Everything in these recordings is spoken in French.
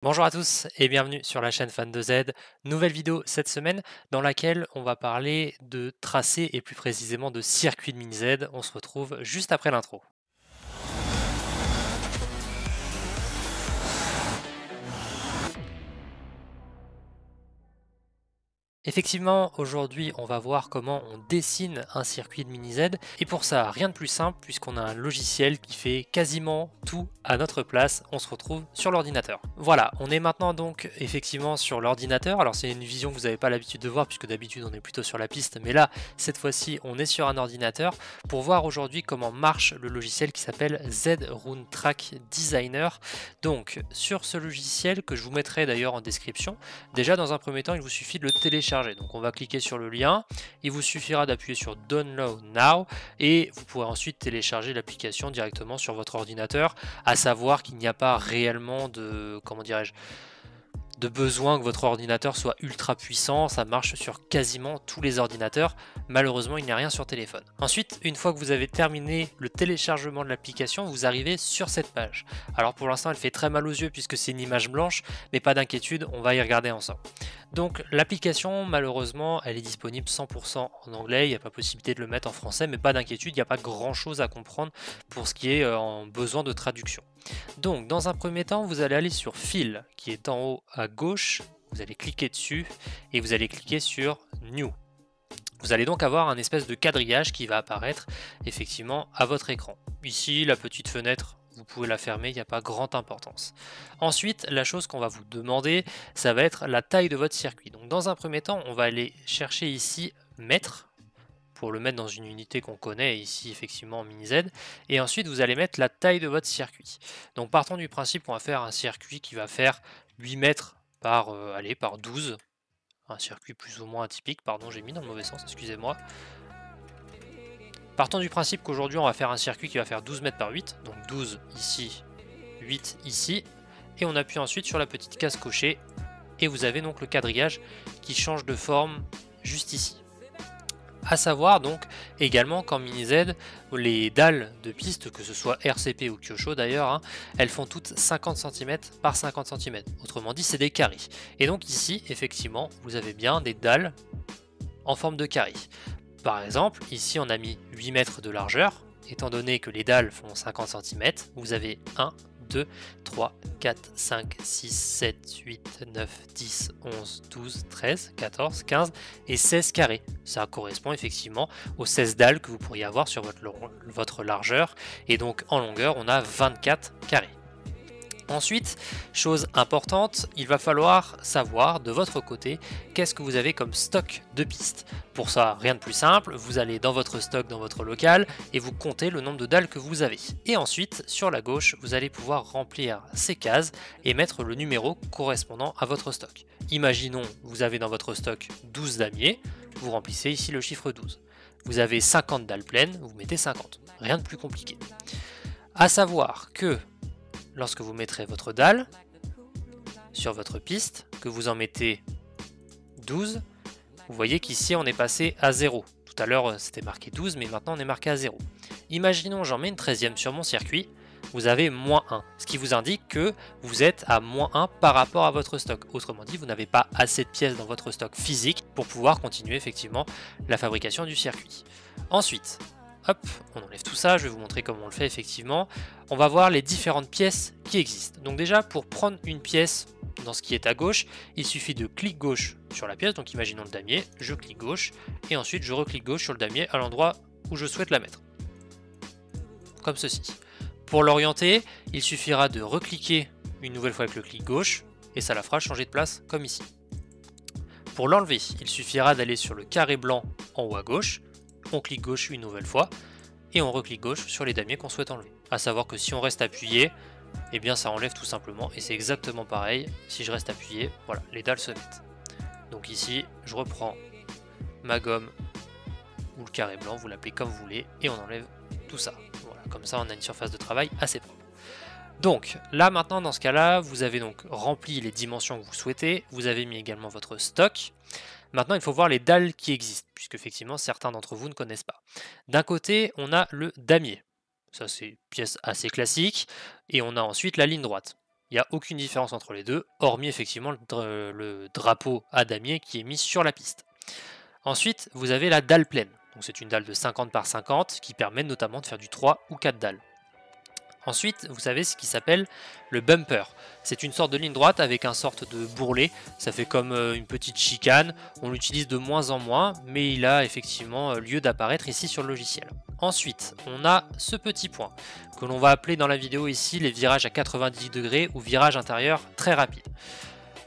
Bonjour à tous et bienvenue sur la chaîne Fan de Z. Nouvelle vidéo cette semaine dans laquelle on va parler de tracé et plus précisément de circuit de mini Z. On se retrouve juste après l'intro. Effectivement, aujourd'hui, on va voir comment on dessine un circuit de mini Z. Et pour ça, rien de plus simple puisqu'on a un logiciel qui fait quasiment tout à notre place. On se retrouve sur l'ordinateur. Voilà, on est maintenant donc effectivement sur l'ordinateur. Alors c'est une vision que vous n'avez pas l'habitude de voir puisque d'habitude on est plutôt sur la piste. Mais là, cette fois-ci, on est sur un ordinateur pour voir aujourd'hui comment marche le logiciel qui s'appelle Z-Rune Track Designer. Donc sur ce logiciel que je vous mettrai d'ailleurs en description, déjà dans un premier temps, il vous suffit de le télécharger. Donc on va cliquer sur le lien, il vous suffira d'appuyer sur Download Now et vous pourrez ensuite télécharger l'application directement sur votre ordinateur, à savoir qu'il n'y a pas réellement de, comment dirais-je, de besoin que votre ordinateur soit ultra puissant, ça marche sur quasiment tous les ordinateurs, malheureusement il n'y a rien sur téléphone. Ensuite, une fois que vous avez terminé le téléchargement de l'application, vous arrivez sur cette page. Alors pour l'instant elle fait très mal aux yeux puisque c'est une image blanche, mais pas d'inquiétude, on va y regarder ensemble. Donc l'application malheureusement elle est disponible 100% en anglais, il n'y a pas possibilité de le mettre en français, mais pas d'inquiétude, il n'y a pas grand chose à comprendre pour ce qui est en besoin de traduction. Donc, dans un premier temps, vous allez aller sur File, qui est en haut à gauche. Vous allez cliquer dessus et vous allez cliquer sur New. Vous allez donc avoir un espèce de quadrillage qui va apparaître effectivement à votre écran. Ici, la petite fenêtre, vous pouvez la fermer, il n'y a pas grande importance. Ensuite, la chose qu'on va vous demander, ça va être la taille de votre circuit. Donc, dans un premier temps, on va aller chercher ici mètre pour le mettre dans une unité qu'on connaît, ici effectivement mini Z, et ensuite vous allez mettre la taille de votre circuit. Donc partons du principe qu'on va faire un circuit qui va faire 8 mètres par, allez, par 12, un circuit plus ou moins atypique, pardon j'ai mis dans le mauvais sens, excusez-moi. Partons du principe qu'aujourd'hui on va faire un circuit qui va faire 12 mètres par 8, donc 12 ici, 8 ici, et on appuie ensuite sur la petite case cochée, et vous avez donc le quadrillage qui change de forme juste ici. A savoir donc également qu'en mini Z, les dalles de piste, que ce soit RCP ou Kyosho d'ailleurs, hein, elles font toutes 50 cm par 50 cm. Autrement dit, c'est des carrés. Et donc ici, effectivement, vous avez bien des dalles en forme de carré. Par exemple, ici on a mis 8 mètres de largeur. Étant donné que les dalles font 50 cm, vous avez 1, 2, 3, 4, 5, 6, 7, 8, 9, 10, 11, 12, 13, 14, 15 et 16 carrés. Ça correspond effectivement aux 16 dalles que vous pourriez avoir sur votre largeur. Et donc en longueur, on a 24 carrés. Ensuite, chose importante, il va falloir savoir de votre côté qu'est-ce que vous avez comme stock de pistes. Pour ça, rien de plus simple, vous allez dans votre stock, dans votre local, et vous comptez le nombre de dalles que vous avez. Et ensuite, sur la gauche, vous allez pouvoir remplir ces cases et mettre le numéro correspondant à votre stock. Imaginons, vous avez dans votre stock 12 damiers, vous remplissez ici le chiffre 12. Vous avez 50 dalles pleines, vous mettez 50. Rien de plus compliqué. A savoir que lorsque vous mettrez votre dalle sur votre piste, que vous en mettez 12, vous voyez qu'ici on est passé à 0. Tout à l'heure c'était marqué 12, mais maintenant on est marqué à 0. Imaginons j'en mets une 13e sur mon circuit, vous avez moins 1, ce qui vous indique que vous êtes à moins 1 par rapport à votre stock. Autrement dit, vous n'avez pas assez de pièces dans votre stock physique pour pouvoir continuer effectivement la fabrication du circuit. Ensuite, hop, on enlève tout ça, je vais vous montrer comment on le fait effectivement. On va voir les différentes pièces qui existent. Donc déjà, pour prendre une pièce dans ce qui est à gauche, il suffit de clic gauche sur la pièce, donc imaginons le damier, je clique gauche, et ensuite je reclique gauche sur le damier à l'endroit où je souhaite la mettre. Comme ceci. Pour l'orienter, il suffira de recliquer une nouvelle fois avec le clic gauche, et ça la fera changer de place comme ici. Pour l'enlever, il suffira d'aller sur le carré blanc en haut à gauche, on clique gauche une nouvelle fois, et on reclique gauche sur les damiers qu'on souhaite enlever. A savoir que si on reste appuyé, eh bien ça enlève tout simplement, et c'est exactement pareil, si je reste appuyé, voilà, les dalles se mettent. Donc ici, je reprends ma gomme, ou le carré blanc, vous l'appelez comme vous voulez, et on enlève tout ça. Voilà, comme ça on a une surface de travail assez propre. Donc là maintenant dans ce cas là, vous avez donc rempli les dimensions que vous souhaitez, vous avez mis également votre stock. Maintenant il faut voir les dalles qui existent, puisque effectivement certains d'entre vous ne connaissent pas. D'un côté on a le damier, ça c'est une pièce assez classique, et on a ensuite la ligne droite. Il n'y a aucune différence entre les deux, hormis effectivement le drapeau à damier qui est mis sur la piste. Ensuite, vous avez la dalle pleine. Donc c'est une dalle de 50 par 50 qui permet notamment de faire du 3 ou 4 dalles. Ensuite, vous avez ce qui s'appelle le bumper. C'est une sorte de ligne droite avec un sorte de bourrelet. Ça fait comme une petite chicane. On l'utilise de moins en moins, mais il a effectivement lieu d'apparaître ici sur le logiciel. Ensuite, on a ce petit point que l'on va appeler dans la vidéo ici les virages à 90 degrés ou virage intérieur très rapide.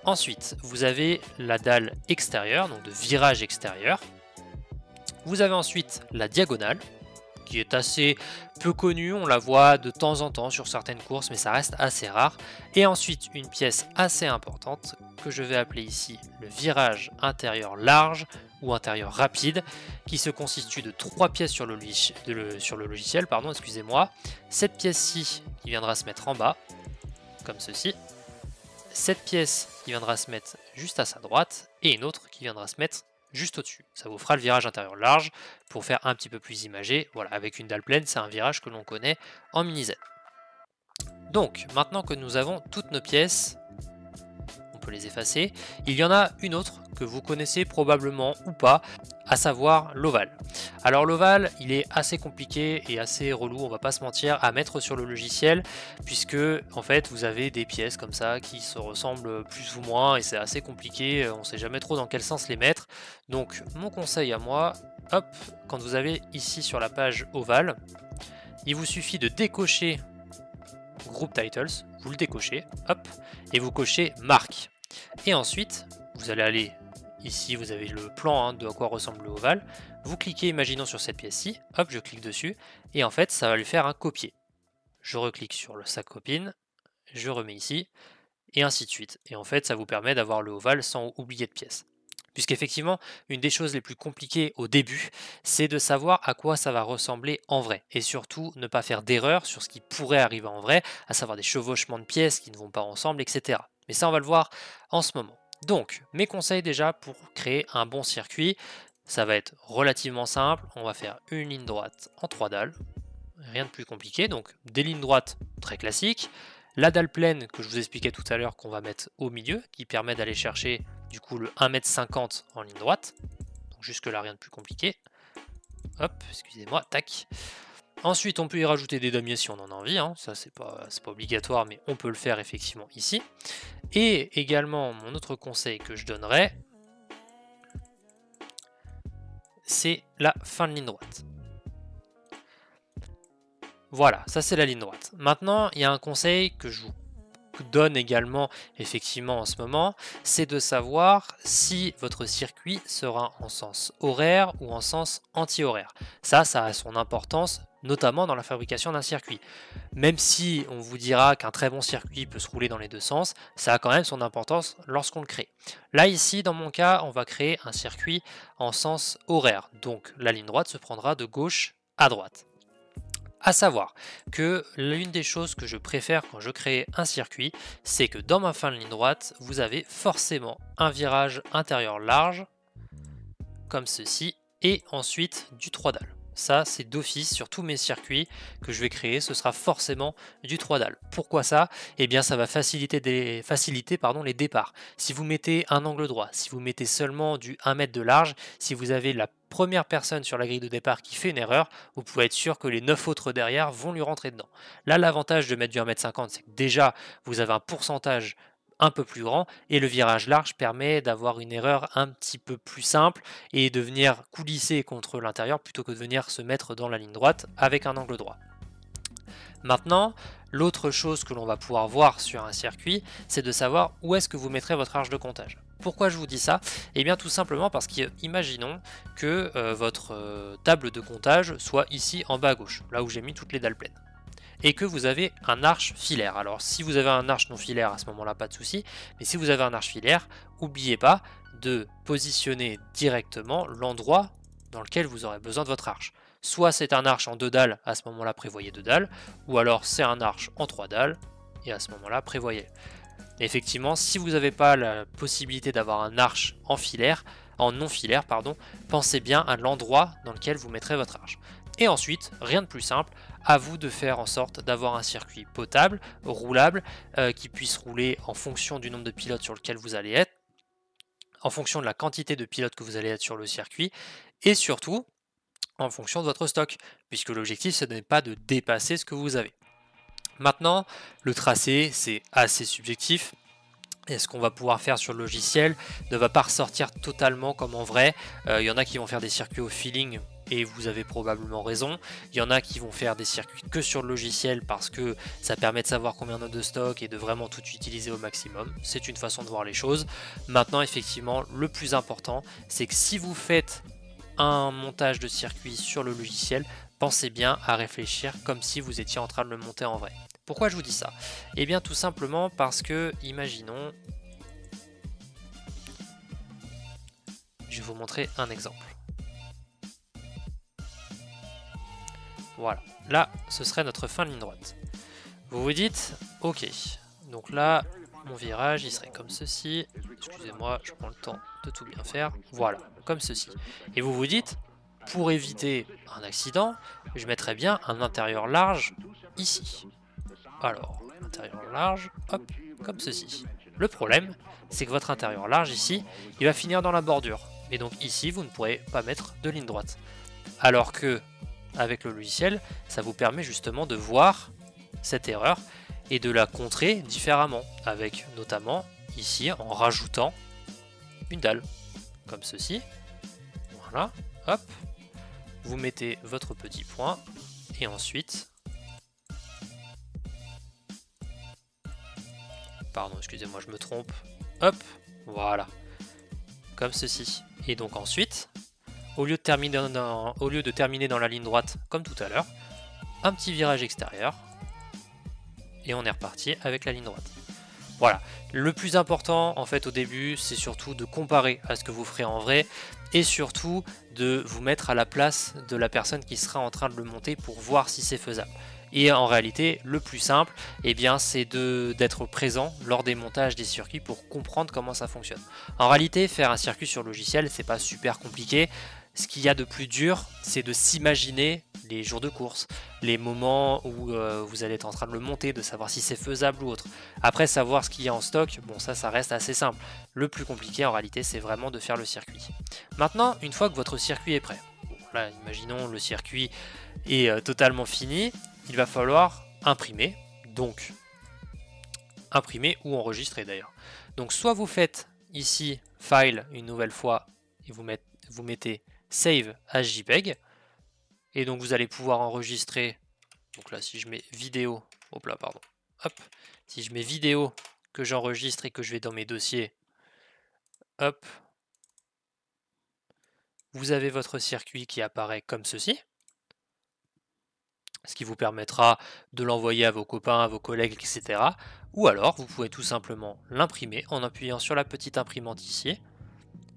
Ensuite, vous avez la dalle extérieure, donc de virage extérieur. Vous avez ensuite la diagonale, qui est assez peu connue, on la voit de temps en temps sur certaines courses, mais ça reste assez rare. Et ensuite, une pièce assez importante, que je vais appeler ici le virage intérieur large, ou intérieur rapide, qui se constitue de 3 pièces sur le logiciel, pardon, excusez-moi. Cette pièce-ci, qui viendra se mettre en bas, comme ceci. Cette pièce qui viendra se mettre juste à sa droite, et une autre qui viendra se mettre juste au-dessus. Ça vous fera le virage intérieur large pour faire un petit peu plus imagé. Voilà, avec une dalle pleine, c'est un virage que l'on connaît en mini Z. Donc, maintenant que nous avons toutes nos pièces, on peut les effacer. Il y en a une autre que vous connaissez probablement ou pas, à savoir l'ovale. Alors l'ovale, il est assez compliqué et assez relou, on va pas se mentir, à mettre sur le logiciel, puisque en fait vous avez des pièces comme ça qui se ressemblent plus ou moins et c'est assez compliqué, on sait jamais trop dans quel sens les mettre. Donc mon conseil à moi, hop, quand vous avez ici sur la page ovale, il vous suffit de décocher Group Titles, vous le décochez, hop, et vous cochez Marque. Et ensuite, vous allez aller ici, vous avez le plan de à quoi ressemble le ovale. Vous cliquez, imaginons sur cette pièce-ci, hop, je clique dessus, et en fait, ça va lui faire un copier. Je reclique sur sa copine, je remets ici, et ainsi de suite. Et en fait, ça vous permet d'avoir le ovale sans oublier de pièces. Puisqu'effectivement, une des choses les plus compliquées au début, c'est de savoir à quoi ça va ressembler en vrai. Et surtout, ne pas faire d'erreur sur ce qui pourrait arriver en vrai, à savoir des chevauchements de pièces qui ne vont pas ensemble, etc. Mais ça, on va le voir en ce moment. Donc, mes conseils déjà pour créer un bon circuit, ça va être relativement simple. On va faire une ligne droite en 3 dalles, rien de plus compliqué. Donc, des lignes droites très classiques. La dalle pleine que je vous expliquais tout à l'heure qu'on va mettre au milieu, qui permet d'aller chercher du coup le 1,50 m en ligne droite. Donc jusque là rien de plus compliqué. Hop, excusez-moi, tac. Ensuite on peut y rajouter des damiers si on en a envie, ça c'est pas obligatoire mais on peut le faire effectivement ici. Et également mon autre conseil que je donnerais, c'est la fin de ligne droite. Voilà, ça c'est la ligne droite. Maintenant, il y a un conseil que je vous donne également effectivement en ce moment, c'est de savoir si votre circuit sera en sens horaire ou en sens anti-horaire. Ça a son importance, notamment dans la fabrication d'un circuit. Même si on vous dira qu'un très bon circuit peut se rouler dans les deux sens, ça a quand même son importance lorsqu'on le crée. Là ici, dans mon cas, on va créer un circuit en sens horaire. Donc la ligne droite se prendra de gauche à droite. À savoir que l'une des choses que je préfère quand je crée un circuit, c'est que dans ma fin de ligne droite, vous avez forcément un virage intérieur large, comme ceci, et ensuite du 3 dalles. Ça, c'est d'office sur tous mes circuits que je vais créer, ce sera forcément du 3 dalles. Pourquoi ça? Eh bien, ça va faciliter les départs. Si vous mettez un angle droit, si vous mettez seulement du 1 mètre de large, si vous avez la première personne sur la grille de départ qui fait une erreur, vous pouvez être sûr que les 9 autres derrière vont lui rentrer dedans. Là, l'avantage de mettre du 1,50 m, c'est que déjà, vous avez un pourcentage un peu plus grand et le virage large permet d'avoir une erreur un petit peu plus simple et de venir coulisser contre l'intérieur plutôt que de venir se mettre dans la ligne droite avec un angle droit. Maintenant, l'autre chose que l'on va pouvoir voir sur un circuit, c'est de savoir où est-ce que vous mettrez votre arche de comptage. Pourquoi je vous dis ça? Eh bien tout simplement parce qu'imaginons que votre table de comptage soit ici en bas à gauche, là où j'ai mis toutes les dalles pleines, et que vous avez un arche filaire. Alors si vous avez un arche non filaire, à ce moment-là, pas de souci, mais si vous avez un arche filaire, n'oubliez pas de positionner directement l'endroit dans lequel vous aurez besoin de votre arche. Soit c'est un arche en 2 dalles, à ce moment-là prévoyez 2 dalles, ou alors c'est un arche en 3 dalles, et à ce moment-là prévoyez. Effectivement, si vous n'avez pas la possibilité d'avoir un arche en non filaire, pensez bien à l'endroit dans lequel vous mettrez votre arche. Et ensuite, rien de plus simple, à vous de faire en sorte d'avoir un circuit potable, roulable, qui puisse rouler en fonction du nombre de pilotes sur lequel vous allez être, en fonction de la quantité de pilotes que vous allez être sur le circuit, et surtout en fonction de votre stock, puisque l'objectif ce n'est pas de dépasser ce que vous avez. Maintenant, le tracé c'est assez subjectif, et ce qu'on va pouvoir faire sur le logiciel ne va pas ressortir totalement comme en vrai. Il y en a qui vont faire des circuits au feeling, et vous avez probablement raison. Il y en a qui vont faire des circuits que sur le logiciel parce que ça permet de savoir combien on a de stock et de vraiment tout utiliser au maximum. C'est une façon de voir les choses. Maintenant, effectivement, le plus important, c'est que si vous faites un montage de circuit sur le logiciel, pensez bien à réfléchir comme si vous étiez en train de le monter en vrai. Pourquoi je vous dis ça? Eh bien tout simplement parce que, imaginons, je vais vous montrer un exemple. Voilà, là ce serait notre fin de ligne droite. Vous vous dites, ok, donc là mon virage il serait comme ceci, excusez-moi je prends le temps de tout bien faire, voilà, comme ceci. Et vous vous dites, pour éviter un accident, je mettrais bien un intérieur large ici. Alors, intérieur large, hop, comme ceci. Le problème, c'est que votre intérieur large ici, il va finir dans la bordure. Et donc ici, vous ne pourrez pas mettre de ligne droite. Alors que, avec le logiciel, ça vous permet justement de voir cette erreur et de la contrer différemment. Avec notamment, ici, en rajoutant une dalle. Comme ceci. Voilà, hop. Vous mettez votre petit point. Et ensuite... Pardon, excusez-moi, je me trompe. Hop, voilà. Comme ceci. Et donc ensuite, au lieu de terminer dans la ligne droite comme tout à l'heure, un petit virage extérieur. Et on est reparti avec la ligne droite. Voilà. Le plus important, en fait, au début, c'est surtout de comparer à ce que vous ferez en vrai. Et surtout, de vous mettre à la place de la personne qui sera en train de le monter pour voir si c'est faisable. Et en réalité, le plus simple, eh bien, c'est d'être présent lors des montages des circuits pour comprendre comment ça fonctionne. En réalité, faire un circuit sur logiciel, c'est pas super compliqué. Ce qu'il y a de plus dur, c'est de s'imaginer les jours de course, les moments où vous allez être en train de le monter, de savoir si c'est faisable ou autre. Après, savoir ce qu'il y a en stock, bon ça reste assez simple. Le plus compliqué en réalité, c'est vraiment de faire le circuit. Maintenant, une fois que votre circuit est prêt, bon, là, imaginons le circuit est totalement fini, il va falloir imprimer, donc imprimer ou enregistrer d'ailleurs. Donc soit vous faites ici File une nouvelle fois et vous mettez Save as JPEG, et donc vous allez pouvoir enregistrer. Donc là si je mets vidéo, hop là pardon, hop, si je mets vidéo que j'enregistre et que je vais dans mes dossiers, hop, vous avez votre circuit qui apparaît comme ceci. Ce qui vous permettra de l'envoyer à vos copains, à vos collègues, etc. Ou alors, vous pouvez tout simplement l'imprimer en appuyant sur la petite imprimante ici,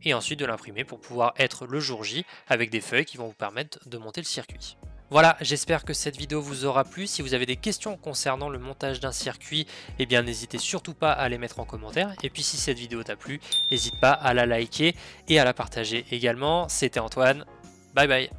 et ensuite de l'imprimer pour pouvoir être le jour J avec des feuilles qui vont vous permettre de monter le circuit. Voilà, j'espère que cette vidéo vous aura plu. Si vous avez des questions concernant le montage d'un circuit, eh bien n'hésitez surtout pas à les mettre en commentaire. Et puis si cette vidéo t'a plu, n'hésite pas à la liker et à la partager également. C'était Antoine, bye bye.